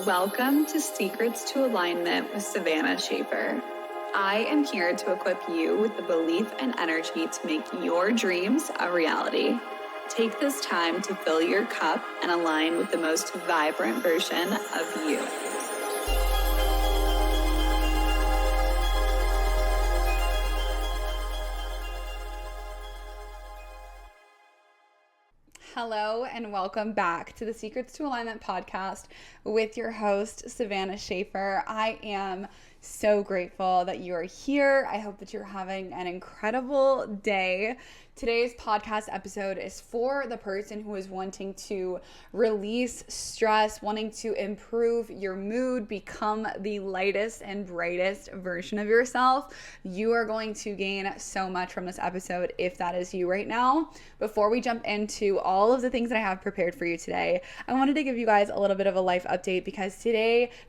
Welcome to Secrets to Alignment with Savannah Schaffer. I am here to equip you with the belief and energy to make your dreams a reality. Take this time to fill your cup and align with the most vibrant version of you. Hello and welcome back to the Secrets to Alignment podcast with your host, Savannah Schaffer. I am so grateful that you are here. I hope that you're having an incredible day. Today's podcast episode is for the person who is wanting to release stress, wanting to improve your mood, become the lightest and brightest version of yourself. You are going to gain so much from this episode if that is you right now. Before we jump into all of the things that I have prepared for you today, I wanted to give you guys a little bit of a life update because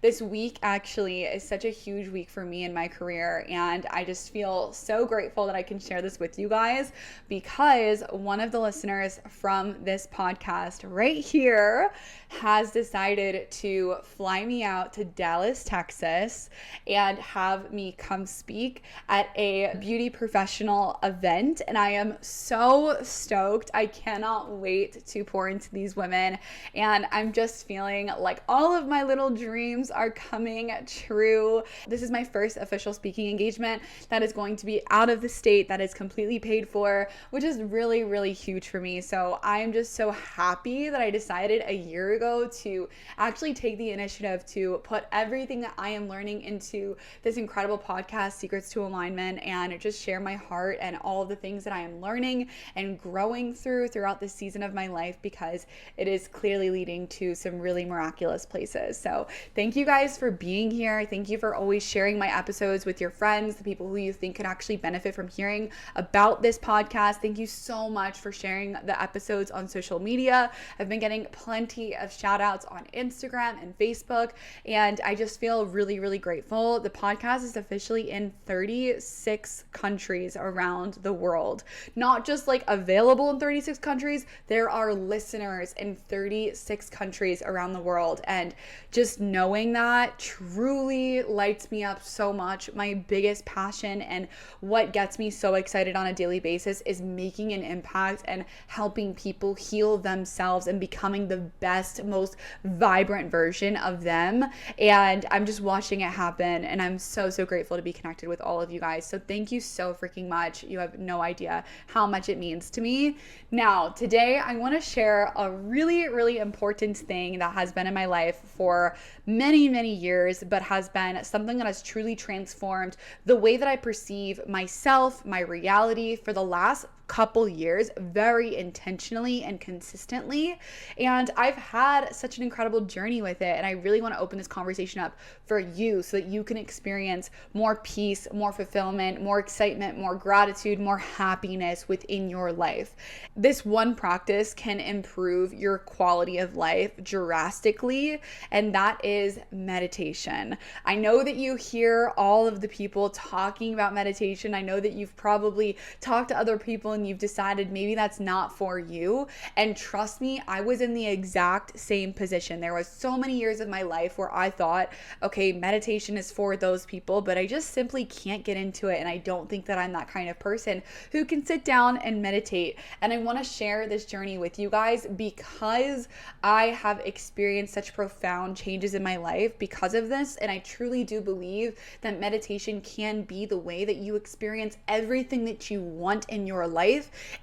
this week actually is such a huge week for me in my career, and I just feel so grateful that I can share this with you guys because one of the listeners from this podcast right here has decided to fly me out to Dallas, Texas, and have me come speak at a beauty professional event, and I am so stoked. I cannot wait to pour into these women, and I'm just feeling like all of my little dreams are coming true. This is my first official speaking engagement that is going to be out of the state, that is completely paid for, which is really, really huge for me. So I'm just so happy that I decided a year ago to actually take the initiative to put everything that I am learning into this incredible podcast, Secrets to Alignment, and just share my heart and all of the things that I am learning and growing throughout this season of my life, because it is clearly leading to some really miraculous places. So thank you guys for being here. Thank you for always sharing my episodes with your friends, the people who you think could actually benefit from hearing about this podcast. Thank you so much for sharing the episodes on social media. I've been getting plenty of shout outs on Instagram and Facebook, and I just feel really, really grateful. The podcast is officially in 36 countries around the world. Not just like available in 36 countries, there are listeners in 36 countries around the world, and just knowing that truly lights me up so much. My biggest passion and what gets me so excited on a daily basis is making an impact and helping people heal themselves and becoming the best, most vibrant version of them. And I'm just watching it happen, and I'm so grateful to be connected with all of you guys. So thank you so freaking much. You have no idea how much it means to me. Now, today I want to share a really, really important thing that has been in my life for many, many years, but has been something that has truly transformed the way that I perceive myself, my reality for the last couple years, very intentionally and consistently. And I've had such an incredible journey with it, and I really want to open this conversation up for you so that you can experience more peace, more fulfillment, more excitement, more gratitude, more happiness within your life. This one practice can improve your quality of life drastically, and that is meditation. I know that you hear all of the people talking about meditation. I know that you've probably talked to other people and you've decided maybe that's not for you. And trust me, I was in the exact same position. There was so many years of my life where I thought, okay, meditation is for those people, but I just simply can't get into it. And I don't think that I'm that kind of person who can sit down and meditate. And I want to share this journey with you guys because I have experienced such profound changes in my life because of this. And I truly do believe that meditation can be the way that you experience everything that you want in your life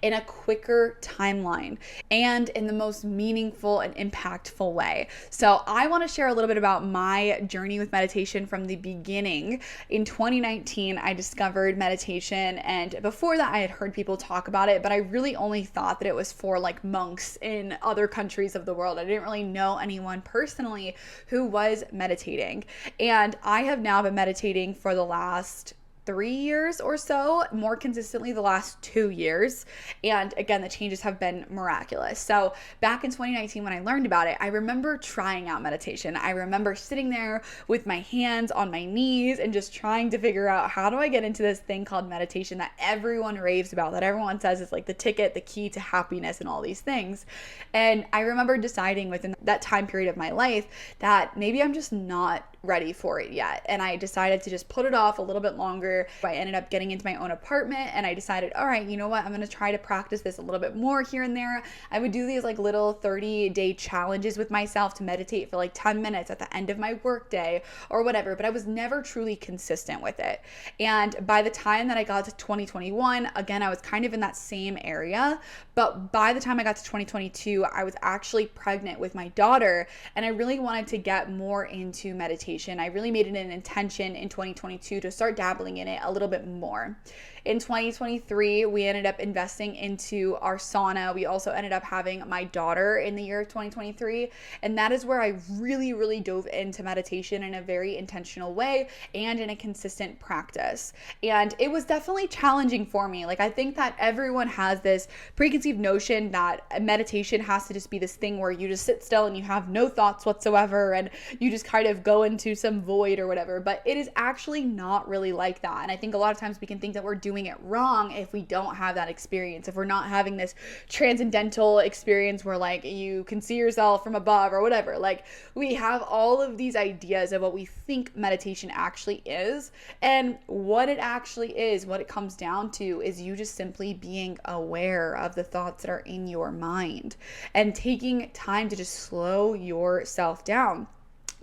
in a quicker timeline and in the most meaningful and impactful way. So I want to share a little bit about my journey with meditation from the beginning. In 2019, I discovered meditation, and before that I had heard people talk about it, but I really only thought that it was for like monks in other countries of the world. I didn't really know anyone personally who was meditating. And I have now been meditating for the last 3 years or so, more consistently the last 2 years. And again, the changes have been miraculous. So back in 2019, when I learned about it, I remember trying out meditation. I remember sitting there with my hands on my knees and just trying to figure out, how do I get into this thing called meditation that everyone raves about, that everyone says is like the ticket, the key to happiness and all these things. And I remember deciding within that time period of my life that maybe I'm just not ready for it yet. And I decided to just put it off a little bit longer. I ended up getting into my own apartment, and I decided, all right, you know what? I'm going to try to practice this a little bit more here and there. I would do these like little 30-day challenges with myself to meditate for like 10 minutes at the end of my workday or whatever, but I was never truly consistent with it. And by the time that I got to 2021, again, I was kind of in that same area. But by the time I got to 2022, I was actually pregnant with my daughter, and I really wanted to get more into meditation. I really made it an intention in 2022 to start dabbling in it a little bit more. In 2023, we ended up investing into our sauna. We also ended up having my daughter in the year of 2023. And that is where I really, really dove into meditation in a very intentional way and in a consistent practice. And it was definitely challenging for me. Like, I think that everyone has this preconceived notion that meditation has to just be this thing where you just sit still and you have no thoughts whatsoever and you just kind of go into some void or whatever. But it is actually not really like that. And I think a lot of times we can think that we're doing it wrong if we don't have that experience, if we're not having this transcendental experience where like you can see yourself from above or whatever. Like, we have all of these ideas of what we think meditation actually is, and what it actually is, what it comes down to is you just simply being aware of the thoughts that are in your mind and taking time to just slow yourself down,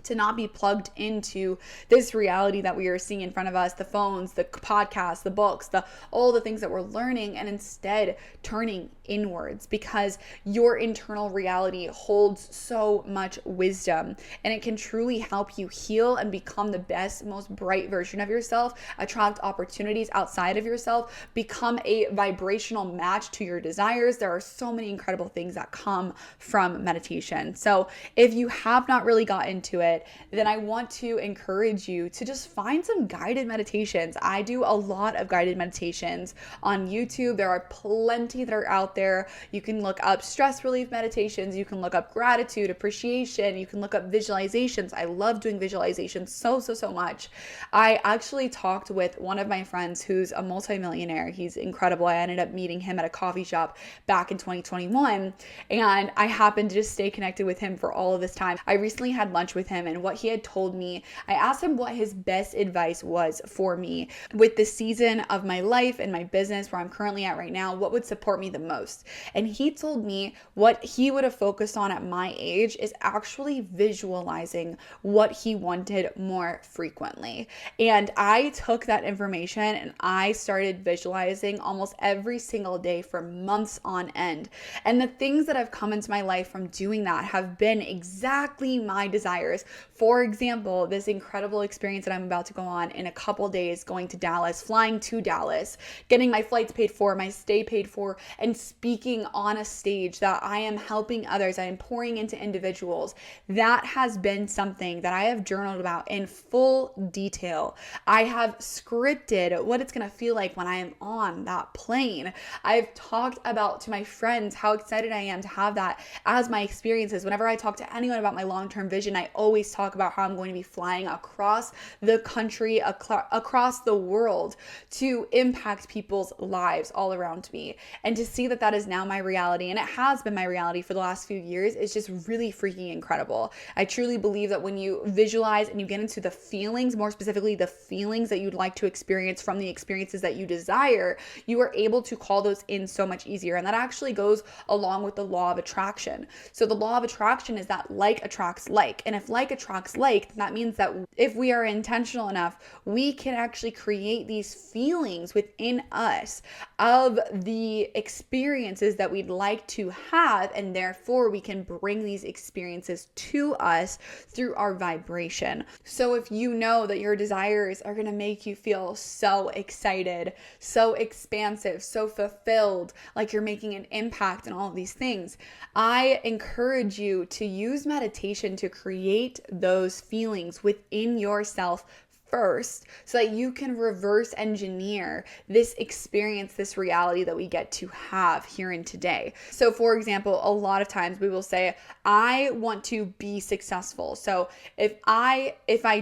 to not be plugged into this reality that we are seeing in front of us, the phones, the podcasts, the books, all the things that we're learning, and instead turning inwards, because your internal reality holds so much wisdom, and it can truly help you heal and become the best, most bright version of yourself, attract opportunities outside of yourself, become a vibrational match to your desires. There are so many incredible things that come from meditation. So if you have not really got into it, then I want to encourage you to just find some guided meditations. I do a lot of guided meditations on YouTube. There are plenty that are out there. You can look up stress relief meditations. You can look up gratitude, appreciation. You can look up visualizations. I love doing visualizations so much. I actually talked with one of my friends who's a multimillionaire. He's incredible. I ended up meeting him at a coffee shop back in 2021, and I happened to just stay connected with him for all of this time. I recently had lunch with him, and what he had told me, I asked him what his best advice was for me with the season of my life and my business where I'm currently at right now. What would support me the most? And he told me what he would have focused on at my age is actually visualizing what he wanted more frequently. And I took that information and I started visualizing almost every single day for months on end. And the things that have come into my life from doing that have been exactly my desires. For example, this incredible experience that I'm about to go on in a couple days, going to Dallas, flying to Dallas, getting my flights paid for, my stay paid for, and speaking on a stage that I am helping others, I am pouring into individuals. That has been something that I have journaled about in full detail. I have scripted what it's going to feel like when I am on that plane. I've talked about to my friends how excited I am to have that as my experiences. Whenever I talk to anyone about my long-term vision, I always talk about how I'm going to be flying across the country, across the world to impact people's lives all around me. And to see that that is now my reality, and it has been my reality for the last few years, is just really freaking incredible. I truly believe that when you visualize and you get into the feelings, more specifically the feelings that you'd like to experience from the experiences that you desire, you are able to call those in so much easier. And that actually goes along with the law of attraction. So the law of attraction is that like attracts like. And if like attracts like, that means that if we are intentional enough, we can actually create these feelings within us of the experiences that we'd like to have, and therefore we can bring these experiences to us through our vibration. So if you know that your desires are going to make you feel so excited, so expansive, so fulfilled, like you're making an impact and all of these things, I encourage you to use meditation to create those feelings within yourself first so that you can reverse engineer this experience, this reality that we get to have here and today. So for example, a lot of times we will say, I want to be successful. So if I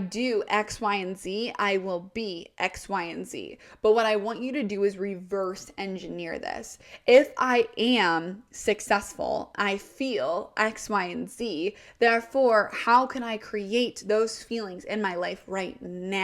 do X, Y, and Z, I will be X, Y, and Z. But what I want you to do is reverse engineer this. If I am successful, I feel X, Y, and Z. Therefore, how can I create those feelings in my life right now?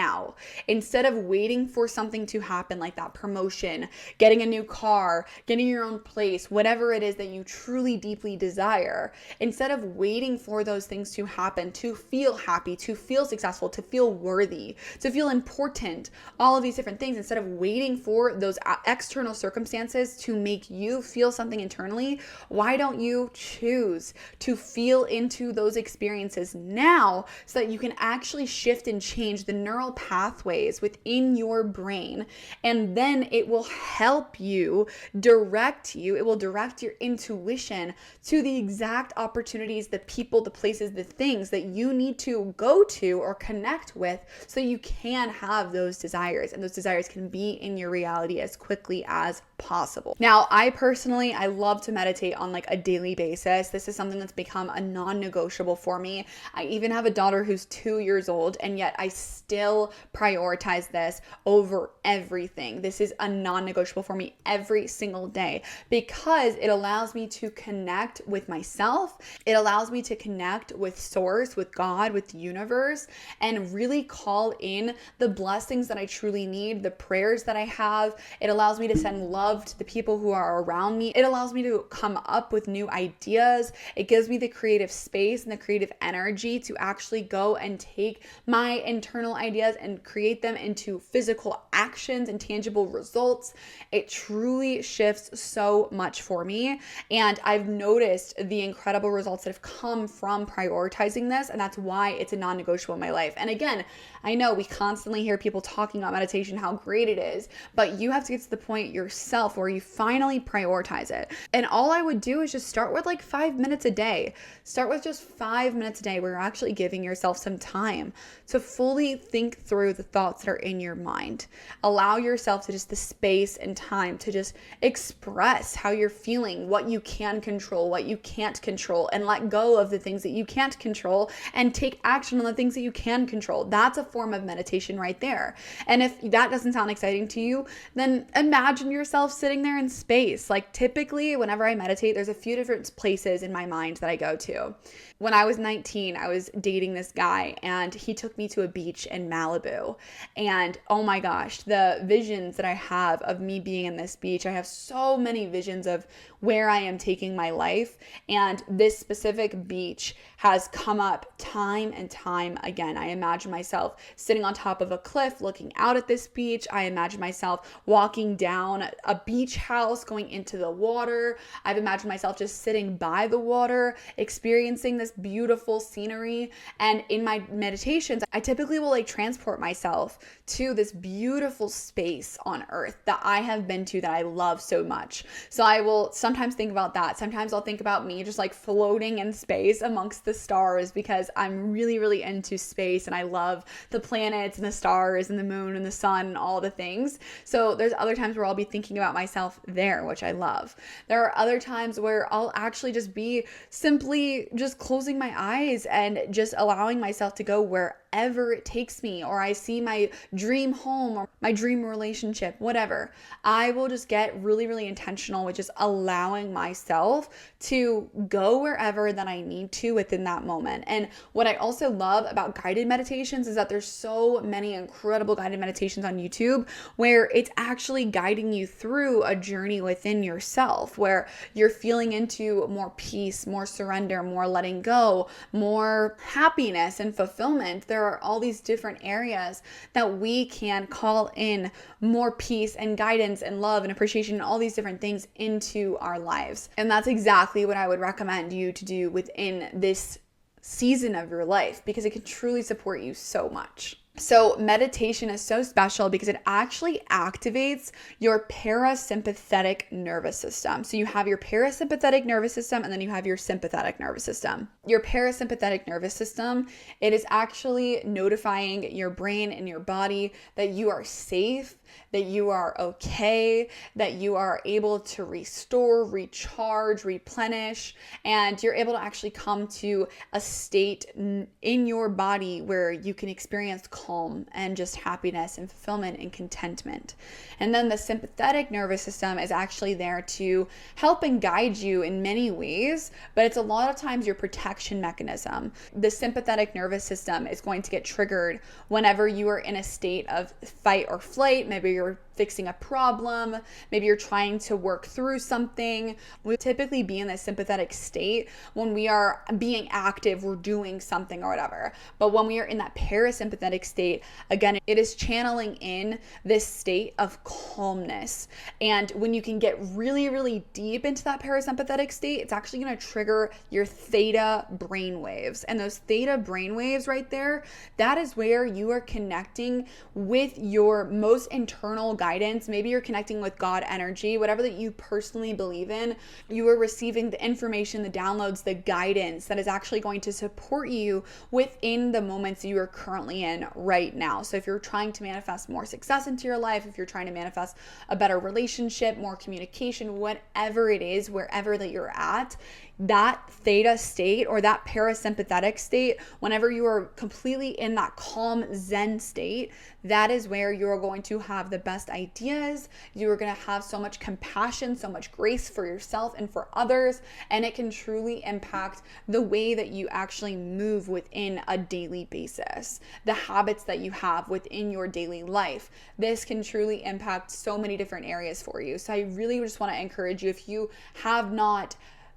Instead of waiting for something to happen like that promotion, getting a new car, getting your own place, whatever it is that you truly deeply desire, instead of waiting for those things to happen, to feel happy, to feel successful, to feel worthy, to feel important, all of these different things, instead of waiting for those external circumstances to make you feel something internally, why don't you choose to feel into those experiences now so that you can actually shift and change the neural pathways within your brain, and then it will help you, it will direct your intuition to the exact opportunities, the people, the places, the things that you need to go to or connect with so you can have those desires, and those desires can be in your reality as quickly as possible. Now, I love to meditate on like a daily basis. This is something that's become a non-negotiable for me. I even have a daughter who's 2 years old, and yet I still prioritize this over everything. This is a non-negotiable for me every single day because it allows me to connect with myself. It allows me to connect with source, with God, with the universe, and really call in the blessings that I truly need, the prayers that I have. It allows me to send love to the people who are around me. It allows me to come up with new ideas. It gives me the creative space and the creative energy to actually go and take my internal ideas and create them into physical actions and tangible results. It truly shifts so much for me. And I've noticed the incredible results that have come from prioritizing this. And that's why it's a non-negotiable in my life. And again, I know we constantly hear people talking about meditation, how great it is, but you have to get to the point yourself where you finally prioritize it. And all I would do is just start with like 5 minutes a day. Start with just 5 minutes a day where you're actually giving yourself some time to fully think through the thoughts that are in your mind. Allow yourself to just the space and time to just express how you're feeling, what you can control, what you can't control, and let go of the things that you can't control and take action on the things that you can control. That's a form of meditation right there. And if that doesn't sound exciting to you, then imagine yourself sitting there in space. Like typically whenever I meditate, there's a few different places in my mind that I go to. When I was 19, I was dating this guy and he took me to a beach in Malibu. And oh my gosh, the visions that I have of me being in this beach, I have so many visions of where I am taking my life. And this specific beach has come up time and time again. I imagine myself sitting on top of a cliff looking out at this beach. I imagine myself walking down a beach house going into the water. I've imagined myself just sitting by the water, experiencing this beautiful scenery. And in my meditations, I typically will like transport myself to this beautiful space on earth that I have been to that I love so much. So I will sometimes think about that. Sometimes I'll think about me just like floating in space amongst the stars because I'm really, really into space and I love the planets and the stars and the moon and the sun and all the things. So there's other times where I'll be thinking about myself there, which I love. There are other times where I'll actually just be simply just closing my eyes and just allowing myself to go wherever it takes me, or I see my dream home or my dream relationship, whatever. I will just get really, really intentional with just allowing myself to go wherever that I need to within that moment. And what I also love about guided meditations is that there's so many incredible guided meditations on YouTube where it's actually guiding you through a journey within yourself where you're feeling into more peace, more surrender, more letting go, more happiness and fulfillment. There are all these different areas that we can call in more peace and guidance and love and appreciation and all these different things into our lives. And that's exactly what I would recommend you to do within this season of your life because it can truly support you so much. So meditation is so special because it actually activates your parasympathetic nervous system. So you have your parasympathetic nervous system and then you have your sympathetic nervous system. Your parasympathetic nervous system, it is actually notifying your brain and your body that you are safe, that you are okay, that you are able to restore, recharge, replenish, and you're able to actually come to a state in your body where you can experience calm and just happiness and fulfillment and contentment. And then the sympathetic nervous system is actually there to help and guide you in many ways, but it's a lot of times your protection mechanism. The sympathetic nervous system is going to get triggered whenever you are in a state of fight or flight. Maybe you're fixing a problem, maybe you're trying to work through something. We typically be in this sympathetic state when we are being active, we're doing something or whatever. But when we are in that parasympathetic state, again, it is channeling in this state of calmness. And when you can get really, really deep into that parasympathetic state, it's actually going to trigger your theta brain waves. And those theta brain waves right there, that is where you are connecting with your most internal guidance. Maybe you're connecting with God energy, whatever that you personally believe in. You are receiving the information, the downloads, the guidance that is actually going to support you within the moments you are currently in right now. So if you're trying to manifest more success into your life, if you're trying to manifest a better relationship, more communication, whatever it is, wherever that you're at, that theta state or that parasympathetic state, whenever you are completely in that calm Zen state, that is where you're going to have the best ideas. You are going to have so much compassion, so much grace for yourself and for others, and it can truly impact the way that you actually move within a daily basis, the habits that you have within your daily life. This can truly impact so many different areas for you. So I really just want to encourage you, if you have not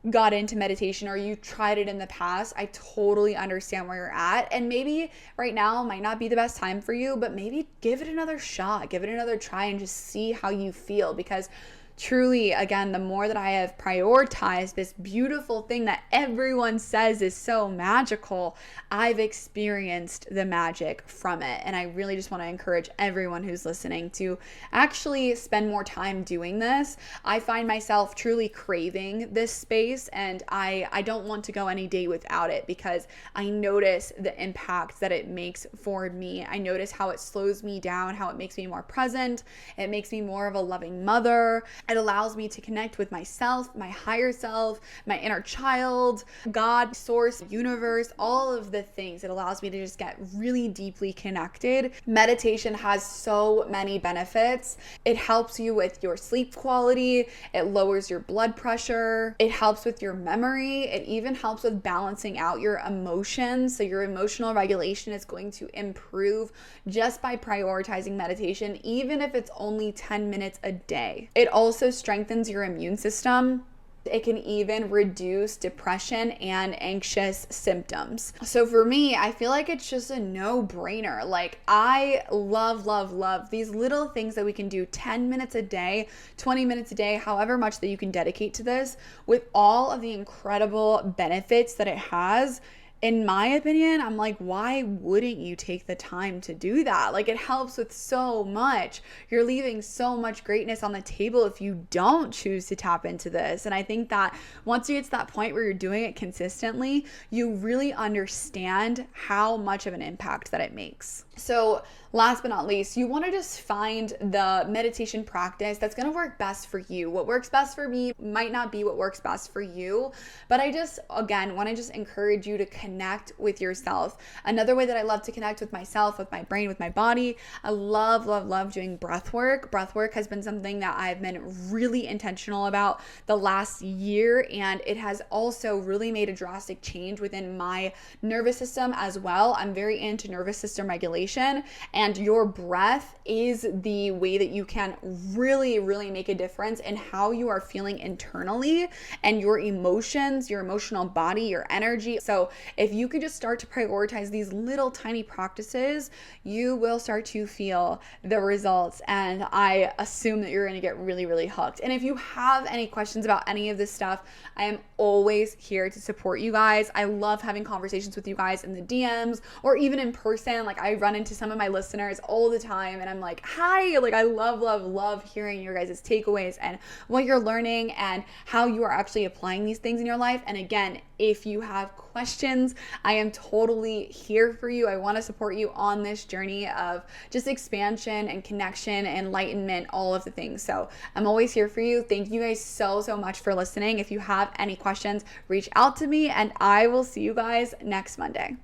got into meditation or you tried it in the past, I totally understand where you're at. And maybe right now might not be the best time for you, but maybe give it another shot, give it another try and just see how you feel. Because truly, again, the more that I have prioritized this beautiful thing that everyone says is so magical, I've experienced the magic from it. And I really just want to encourage everyone who's listening to actually spend more time doing this. I find myself truly craving this space, and I don't want to go any day without it because I notice the impact that it makes for me. I notice how it slows me down, how it makes me more present. It makes me more of a loving mother. It allows me to connect with myself, my higher self, my inner child, God, source, universe, all of the things. It allows me to just get really deeply connected. Meditation has so many benefits. It helps you with your sleep quality. It lowers your blood pressure. It helps with your memory. It even helps with balancing out your emotions. So your emotional regulation is going to improve just by prioritizing meditation, even if it's only 10 minutes a day. It also strengthens your immune system. It can even reduce depression and anxious symptoms. So for me, I feel like it's just a no-brainer. Like, I love, love, love these little things that we can do 10 minutes a day, 20 minutes a day, however much that you can dedicate to this, with all of the incredible benefits that it has. In my opinion, I'm like, why wouldn't you take the time to do that? Like, it helps with so much. You're leaving so much greatness on the table if you don't choose to tap into this. And I think that once you get to that point where you're doing it consistently, you really understand how much of an impact that it makes. So last but not least, you want to just find the meditation practice that's going to work best for you. What works best for me might not be what works best for you, but I just, again, want to just encourage you to connect with yourself. Another way that I love to connect with myself, with my brain, with my body, I love, love, love doing breath work. Breath work has been something that I've been really intentional about the last year, and it has also really made a drastic change within my nervous system as well. I'm very into nervous system regulation, and your breath is the way that you can really, really make a difference in how you are feeling internally and your emotions, your emotional body, your energy. So if you could just start to prioritize these little tiny practices, you will start to feel the results. And I assume that you're going to get really, really hooked. And if you have any questions about any of this stuff, I am always here to support you guys. I love having conversations with you guys in the DMs or even in person. Like, I run run into some of my listeners all the time, and I'm like, hi, like I love hearing your guys' takeaways and what you're learning and how you are actually applying these things in your life. And again, if you have questions, I am totally here for you. I want to support you on this journey of just expansion and connection, enlightenment, all of the things. So I'm always here for you. Thank you guys so much for listening. If you have any questions, reach out to me, and I will see you guys next Monday.